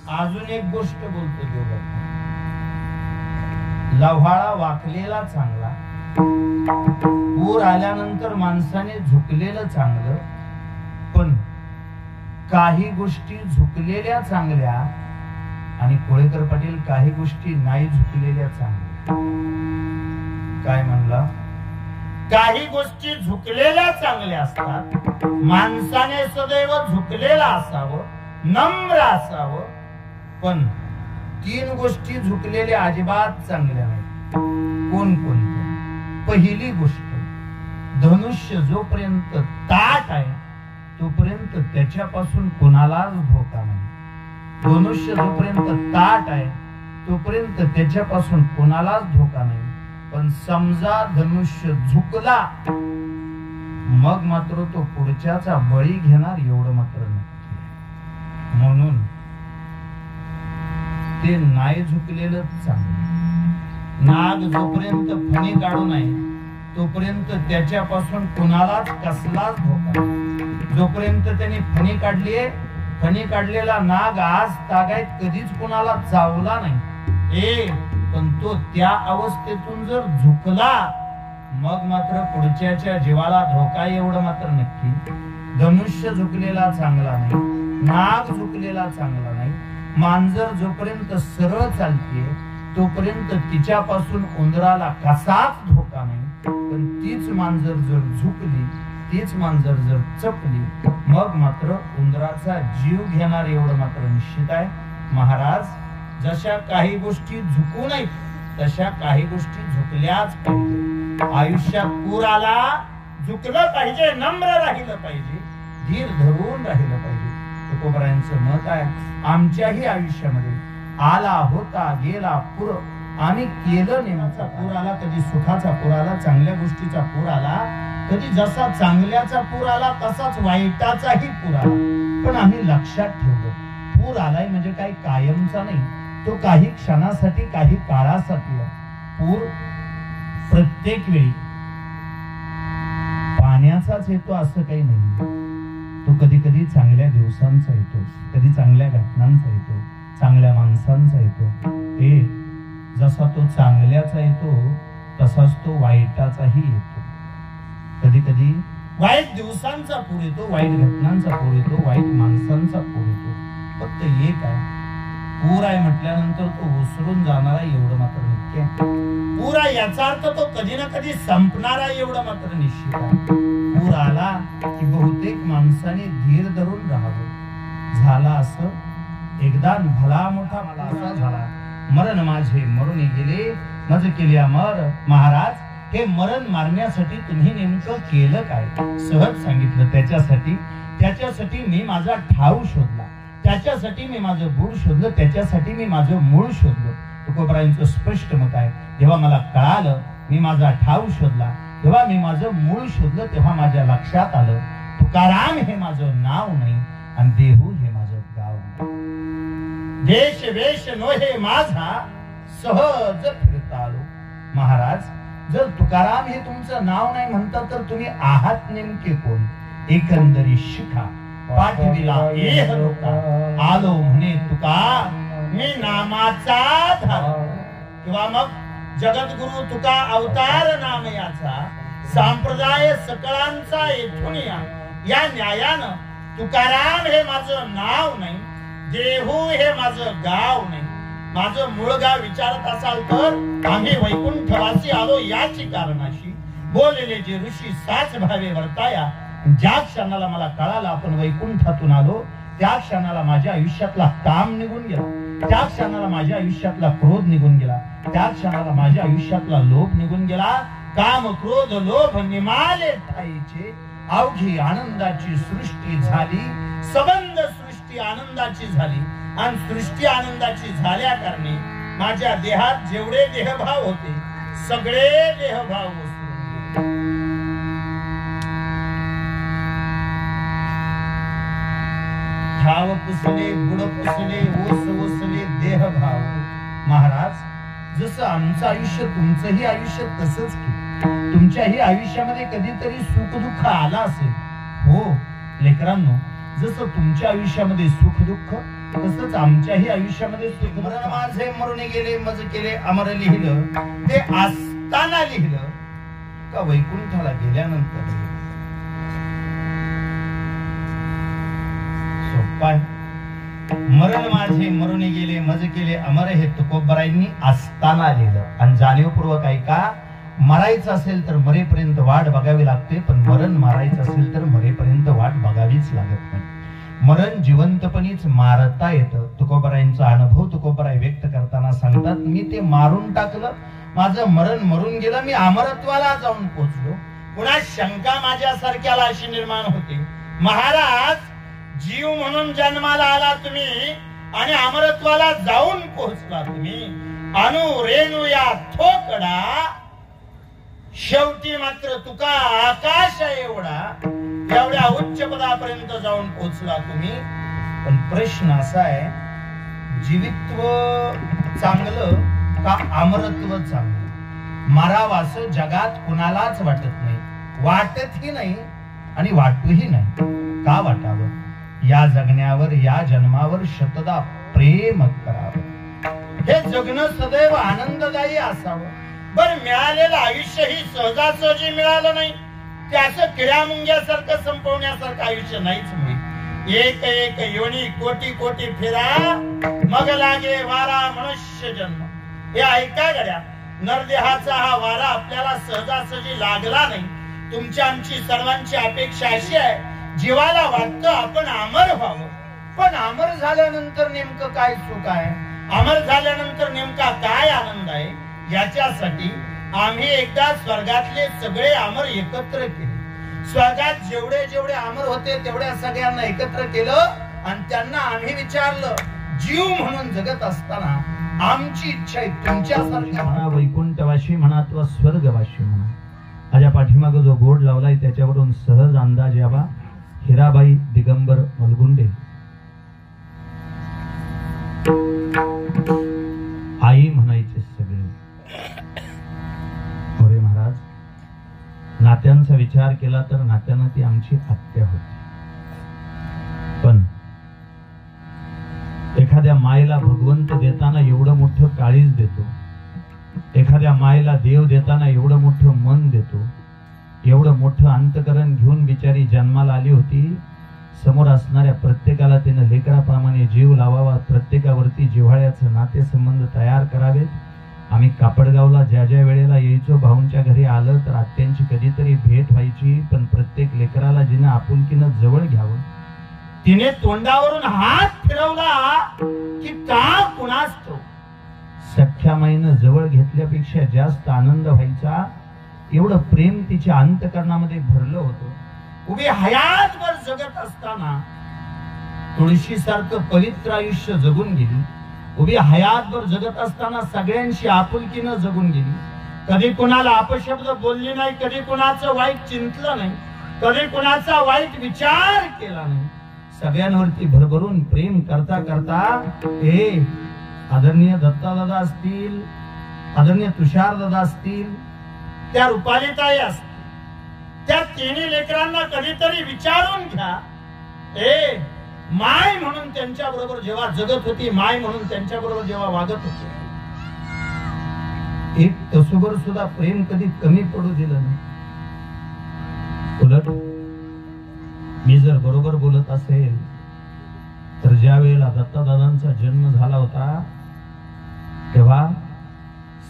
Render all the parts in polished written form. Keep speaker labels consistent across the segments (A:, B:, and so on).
A: अजून एक गोष्ट बोलतो देवबाबा, लव्हाळा वाकलेला चांगला, पूर आल्यानंतर माणसाने झुकलेलं चांगलं, पण काही गोष्टी झुकलेल्या चांगल्या आणि कोळेकर पाटील काही गोष्टी नाही झुकलेल्या चांगल्या. काय म्हणला? काही गोष्टी झुकलेल्या चांगल्या असतात. माणसाने सदैव झुकलेला असावं, नम्र असावं, पण 3 गोष्टी झुकलेल्या अजिबात चांगल्या नाही. कोणकोणत्या? पहिली गोष्ट, धनुष्य जोपर्यंत ताट आहे तोपर्यंत त्याच्यापासून कोणालाच धोका नाही. धनुष्य जोपर्यंत ताट आहे तोपर्यंत त्याच्यापासून कोणालाच धोका नाही. पण समजा धनुष्य झुकला मग मात्र तो पुढच्याचा बळी घेणार एवढं मात्र नक्की. म्हणून ते नाही झुकलेलं चांगलं. नाग जोपर्यंत फणी काढू नये तोपर्यंत त्याच्यापासून कुणालाच कसलाच धोका नाही. जोपर्यंत त्यांनी फणी काढलीये, फणी काढलेला नाग आज तागायत कधीच कुणाला चावला नाही. पण तो त्या अवस्थेतून जर झुकला मग मात्र पुढच्याच्या जीवाला धोका एवढं मात्र नक्की. धनुष्य झुकलेला चांगला नाही, नाग झुकलेला चांगला नाही. मांजर जोपर्यंत सरळ चालते तोपर्यंत तिच्यापासून उंदराला कसाच धोका नाही. पण तीच मांजर जर झुकली, तीच मांजर जर चपली मग मात्र उंदराचा जीव घेणार एवढं मात्र निश्चित आहे. महाराज, जशा काही गोष्टी झुकू नयेत तशा काही गोष्टी झुकल्याच पाहिजे. आयुष्यात पूर आला, झुकलं पाहिजे, नम्र राहिलं पाहिजे, धीर धरून राहिलं पाहिजे. तुकोबरायांचं मत आहे, आमच्याही आयुष्यामध्ये आला होता गेला पूर, आम्ही केलं नेमचा पूर आला. कधी सुखाचा पूर आला, चांगल्या गोष्टीचा पूर आला, कधी जसा चांगल्याचा पूर आला तसाच वाईटाचाही पूर आला. पण आम्ही लक्षात ठेवलं, पूर आलाय म्हणजे काही कायमचा नाही, तो काही क्षणासाठी, काही काळासाठी. पूर प्रत्येक वेळी पाण्याचाच येतो असं काही नाही. तो कधी कधी चांगल्या दिवसांचा येतो, कधी चांगल्या घटनांचा येतो, चांगल्या माणसांचा येतो. जसा तो चांगल्याचा येतो तसाच तो वाईटाचाही येतो. कधी कधी वाईट दिवसांचा पूर येतो, वाईट घटनांचा पूर येतो, वाईट माणसांचा पूर येतो. फक्त एक आहे, पूर आहे म्हटल्यानंतर तो ओसरून जाणारा एवढं मात्र नक्की आहे. पूर आहे याचा अर्थ तो कधी ना कधी संपणारा एवढं मात्र निश्चित आहे. पूर आला की बहुतेक माणसाने धीर धरून राहावं. झाला असं एकदा भला मोठा मला असा झाला, मरण माझे मरून गेले, मज केले अमर. महाराज, हे मरण मारण्यासाठी तुम्ही नेमकं केलं काय? सहज सांगितलं, त्याच्यासाठी मी माझा ठाव शोधला, त्याच्यासाठी मी माझं बूड शोधलं, त्याच्यासाठी मी माझं मूळ शोधलं. तुकोबरायांचं स्पष्ट मत आहे, जेव्हा मला कळालं, मी माझा ठाव शोधला, तेव्हा मी माझं मूळ शोधलं, तेव्हा माझ्या लक्षात आलं तुकाराम हे माझं नाव नाही आणि देहू हे माझं गाव नाही. देश वेश नोहे माझा, सहज फिरता आलो. महाराज, जर तुकाराम हे तुमचं नाव नाही म्हणता तर तुम्ही आहात नेमके कोण? एकंदरी शिखा पाठविला एह लोका, आलो म्हणे तुका मी नामाचा धारा. किंवा मग जगद्गुरु तुका अवतार नाम याचा, संप्रदाय सकळांचा येथून या न्यायानं तुकाराम हे माझं नाव नाही, देहू हे माझं गाव नाही. माझं मूळ गाव विचारत असाल तर आम्ही वैकुंठवासी आलो याची कारणाशी. बोलले जे ऋषी साच भावे वर्ताया. ज्या क्षणाला मला कळालं आपण वैकुंठातून आलो त्या क्षणाला माझ्या आयुष्यातला काम निघून गेला, त्या क्षणाला माझ्या आयुष्यातला क्रोध निघून गेला, त्या क्षणाला माझ्या आयुष्यातला लोभ निघून गेला. काम क्रोध लोभ निमाले ठाईचे, अवघी आनंदाची सृष्टी झाली. सबंध सृष्टी आनंदाची झाली आणि सृष्टी आनंदाची झाल्या कारणे माझ्या देहात जेवढे देहभाव होते सगळे देहभाव विसरून गेले. ठाव पुसले, बुड पुसले, ओस ओसले देहभाव. महाराज, जसं आमचं आयुष्य तुमचंही आयुष्य तसंच की. तुमच्याही आयुष्यामध्ये कधीतरी सुख दुःख आला असेल. हो लेकरांनो, जसं तुमच्या आयुष्यामध्ये सुख दुःख तसंच आमच्याही आयुष्यामध्ये मरण माझे मरून गेले मज केले अमर लिहिलं ते असताना लिहिलं का वैकुंठाला गेल्यानंतर? सोपा आहे. मरण माझे मरून गेले मज केले अमर हे तुकोबरायांनी असताना लिहिलं. आणि जाणीवपूर्वक ऐका, मरायचं असेल तर मरेपर्यंत वाट बघावी लागते, पण मरण मारायचं असेल तर मरेपर्यंत वाट बघावीच लागत नाही. मरण जिवंतपणीच मारता येतं. तुकोबरायांचा अनुभव तुकोबराय व्यक्त करताना सांगतात, मी ते मारून टाकलं, माझं मरण मरून गेलं, मी अमरत्वाला जाऊन पोहोचलो. पुन्हा शंका माझ्यासारख्याला अशी निर्माण होते, महाराज जीव म्हणून जन्माला आला तुम्ही आणि अमरत्वाला जाऊन पोहोचला तुम्ही. अनु रेणू या थोकडा शेवटी मात्र तुका आकाश एवढा, एवढ्या उच्च पदापर्यंत जाऊन पोहोचला तुम्ही. पण प्रश्न असा आहे, जीवित्व चांगलं का अमरत्व चांगलं? मरावास जगात कुणालाच वाटत नाही, वाटतही नाही आणि वाटूही नाही. का वाटावं? या जगण्यावर या जन्मावर शतदा प्रेम करावं. हे जगणं सदैव आनंददायी असावं. बर मिळालेलं आयुष्य ही सहजासहजी मिळालं नाही, त्याचं किड्या मुंग्यासारखं संपवण्यासारखं आयुष्य नाहीच मिळेल. एक एक योनी कोटी कोटी फिरा मग लागे वारा मनुष्य जन्म. हे ऐका गड्या, नरदेहाचा हा वारा आपल्याला सहजासहजी लागला नाही. तुमची आमची सर्वांची अपेक्षा अशी आहे, जीवाला वाटतं आपण अमर व्हावं, पण अमर झाल्यानंतर नेमकं काय सुख आहे, अमर झाल्यानंतर नेमका काय आनंद आहे, याच्यासाठी आम्ही एकदा स्वर्गातले सगळे अमर एकत्र केले. स्वर्गात जेवढे जेवढे अमर होते तेवढ्या सगळ्यांना एकत्र केलं आणि त्यांना आम्ही विचारलं, जीव म्हणून जगत असताना आमची इच्छा आहे तुमच्यासारख्या म्हणा, वैकुंठवाशी म्हणा किंवा स्वर्गवाशी म्हणा. माझ्या पाठीमागं जो बोर्ड लावलाय त्याच्यावरून सहज अंदाज यावा, हिराबाई दिगंबर मलगुंडे आई म्हणायचे सगळे. मोरे महाराज, नात्यांचा विचार केला तर नात्यानं ती आमची आत्या होती. पण एखाद्या मायला भगवंत देताना एवढं मोठं काळीज देतो, एखाद्या मायला देव देताना एवढं मोठं मन देतो, एवढं मोठं अंतकरण घेऊन बिचारी जन्माला आली होती. समोर असणाऱ्या प्रत्येकाला तिने लेकराप्रमाणे जीव लावावा, प्रत्येकावरती जिव्हाळ्याचं नातेसंबंध तयार करावेत. आम्ही कापडगावला ज्या ज्या वेळेला यायचो, भाऊंच्या घरी आलं तर आत्यांची कधीतरी भेट व्हायची, पण प्रत्येक लेकराला जिने आपुलकीनं जवळ घ्यावं, तिने तोंडावरून हात फिरवला की का कुणास तो सख्या माईनं जवळ घेतल्यापेक्षा जास्त आनंद व्हायचा. एवढं प्रेम तिच्या अंतकरणामध्ये भरलं होतं. उभी हयातभर जगत असताना तुळशी सारखं पवित्र आयुष्य जगून गेली. उभी हयातभर जगत असताना सगळ्यांशी आपुलकीनं जगून गेली. कधी कुणाला अपशब्द बोलली नाही, कधी कुणाचं वाईट चिंतलं नाही, कधी कुणाचा वाईट विचार केला नाही. सगळ्यांवरती भरभरून प्रेम करता करता हे आदरणीय दत्तादादा असतील, आदरणीय तुषार दादा असतील, त्या रुपालीताई असतील, त्या तिन्ही लेकरांना कधीतरी विचारून घ्या. माय म्हणून त्यांच्या बरोबर जेव्हा जगत होती, माय म्हणून त्यांच्या बरोबर जेव्हा वागत होती, एक तसुबर सुद्धा प्रेम कधी कमी पडू दिलं नाही. उलट मी जर बरोबर बोलत असेल तर ज्या वेळेला दत्तादादांचा जन्म झाला होता तेव्हा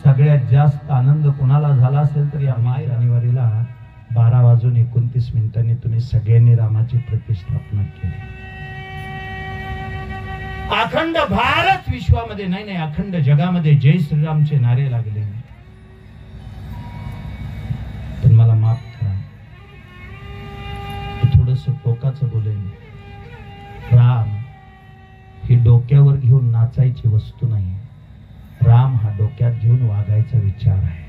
A: सगळ्यात जास्त आनंद कुणाला झाला असेल तर या माय जानेवारीला 12:29 तुम्ही सगळ्यांनी रामाची प्रतिष्ठापना केली. अखंड भारत विश्वामध्ये नाही, अखंड जगामध्ये जय श्रीरामचे नारे लागले. पण मला माफ करा, थोडस टोकाचं बोलेन. राम ही डोक्यावर घेऊन नाचायची वस्तू नाही, राम हा डोक्यात घेऊन वागायचा विचार आहे.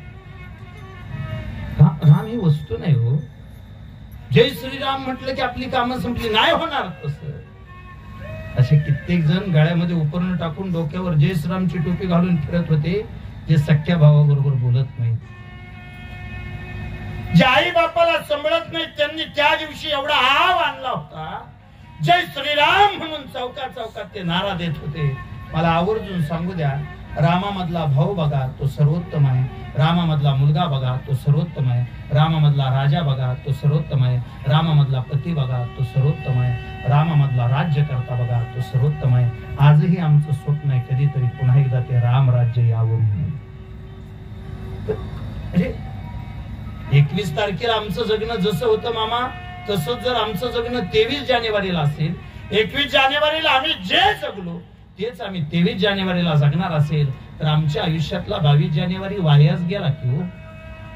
A: राम ही वस्तू नाही हो. जय श्रीराम म्हटलं की आपली कामं संपली, नाही होणार तसं. असे कित्येक जण गळ्यामध्ये उपरण टाकून डोक्यावर जय श्रीरामची टोपी घालून फिरत होते, जे सख्या भावाबरोबर बोलत नाही. जे आई बापाला सांभाळत नाही, त्यांनी त्या दिवशी एवढा आव आणला होता जय श्रीराम म्हणून चौका चौकात ते नारा देत होते. मला आवर्जून सांगू द्या, रामामधला भाऊ बघा तो सर्वोत्तम आहे, रामामधला मुलगा बघा तो सर्वोत्तम आहे, रामामधला राजा बघा तो सर्वोत्तम आहे, रामामधला पती बघा तो सर्वोत्तम आहे, रामामधला राज्यकर्ता बघा तो सर्वोत्तम आहे. आजही आमचं स्वप्न आहे कधीतरी पुन्हा एकदा ते राम राज्य यावं. म्हणजे 21 तारखेला आमचं जगणं जसं होतं मामा, तसंच जर आमचं जगणं 23 जानेवारीला असेल, 21 जानेवारीला आम्ही जे जगलो तेच आम्ही 23 जानेवारीला जगणार असेल, तर आमच्या आयुष्यातला 22 जानेवारी वायाच गेला की हो.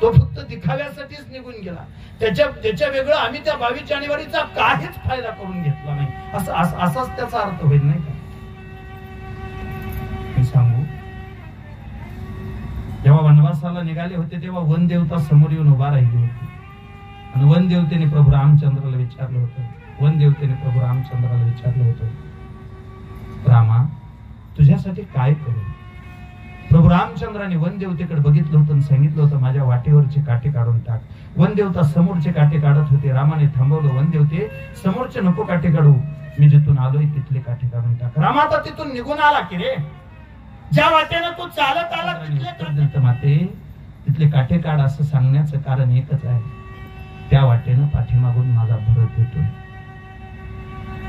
A: तो फक्त दिखाव्यासाठीच निघून गेला. त्याच्या वेगळं आम्ही त्या 22 जानेवारीचा काहीच फायदा करून घेतला नाही, असाच त्याचा अर्थ होईल नाही का. मी सांगू, जेव्हा वनवासाला निघाले होते तेव्हा वनदेवता समोर येऊन उभा राहिली होती आणि वनदेवतेने प्रभू रामचंद्राला विचारलं होतं, रामा तुझ्यासाठी काय करू. प्रभू रामचंद्राने वनदेवतेकडे बघितलं होतं आणि सांगितलं होतं, माझ्या वाटेवरचे काटे काढून टाक. वनदेवता समोरचे काटे काढत होते. रामाने थांबवलं, वनदेवते समोरचे नको काटे काढू, मी जिथून आलोय तिथले काटे काढून टाक. रामा आता तिथून निघून आला की रे, ज्या वाटेनं तू चालत आला तिथले माते तिथले काटे काढ असं सांगण्याचं कारण एकच आहे, त्या वाटेनं पाठीमागून माझा भरत येतोय.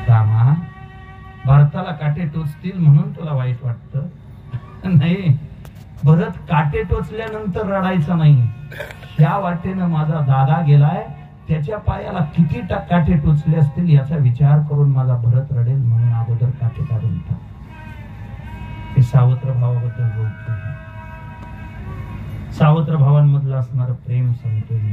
A: रामा भरताला काटे टोचतील म्हणून तुला वाईट वाटतं नाही, भरत काटे टोचल्यानंतर रडायचं नाही. त्या वाटेनं माझा दादा गेलाय, त्याच्या पायाला किती काटे टोचले असतील याचा विचार करून माझा भरत रडेल, म्हणून अगोदर काटे काढून टाक. हे सावत्र भावाबद्दल बोलतोय. सावत्र भावांमधलं असणार प्रेम सांगतोय.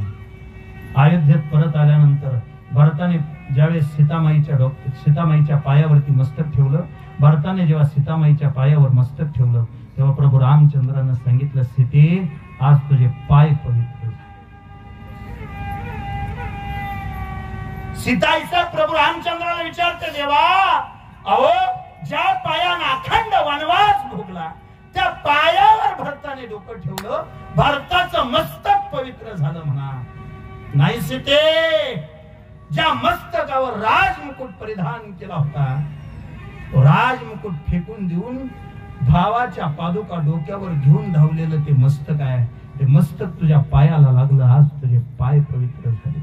A: अयोध्येत परत आल्यानंतर भरताने ज्यावेळेस सीतामाईच्या पायावरती मस्तक ठेवलं, भरताने जेव्हा सीतामाईच्या पायावर मस्तक ठेवलं तेव्हा प्रभू रामचंद्रानं सांगितलं, सीते आज तुझे पाय पवित्र. सीता प्रभू रामचंद्राला विचारते, देवा अहो ज्या पायानं अखंड वनवास भोगला त्या पायावर भरताने डोकं ठेवलं, भरताचं मस्तक पवित्र झालं म्हणा. नाही सीते, ज्या मस्तकावर राजमुकुट परिधान केला होता तो राजमुकुट फेकून देऊन भावाच्या पादुका डोक्यावर घेऊन धावलेलं ते मस्तक आहे, ते मस्तक तुझ्या पायाला लागलं, आज तुझे पाय पवित्र झाले.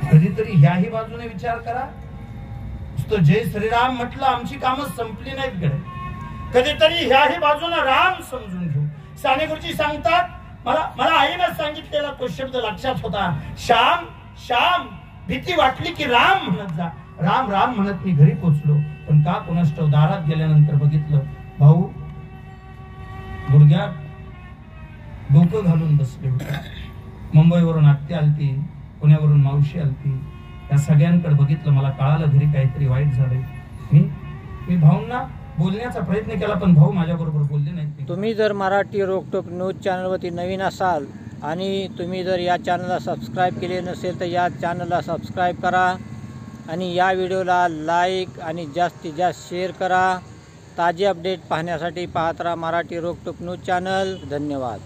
A: कधीतरी ह्याही बाजूने विचार करा. तो जय श्रीराम म्हटलं, आमची कामं संपली नाहीत गडे. कधीतरी ह्याही बाजूने राम समजून घेऊ. साने गुरुजी सांगतात, मला आईनं सांगितलेला तो शब्द लक्षात होता, श्याम श्याम, भीती वाटली की राम म्हणत जा. राम राम म्हणत मी घरी पोचलो, पण का कोणाष्ट दारात गेल्यानंतर बघितलं भाऊ गुडघ्यात डोकं घालून बसले होते. मुंबईवरून आत्या आलती, पुण्यावरून मावशी आलती. या सगळ्यांकडे बघितलं, मला कळालं घरी काहीतरी वाईट झालंय. मी भाऊंना बोलण्याचा प्रयत्न केला, पण भाऊ माझ्या बरोबर बोलले नाहीत.
B: तुम्ही जर मराठी रोकटोक न्यूज चॅनलवरती नवीन असाल आणि तुम्ही जर या चॅनलला सबस्क्राईब केले नसेल तर या चॅनलला सबस्क्राईब करा आणि या व्हिडिओला लाईक आणि जास्तीत जास्त शेअर करा. ताजे अपडेट पाहण्यासाठी पाहत राहा मराठी रोकटोक न्यूज चॅनल. धन्यवाद.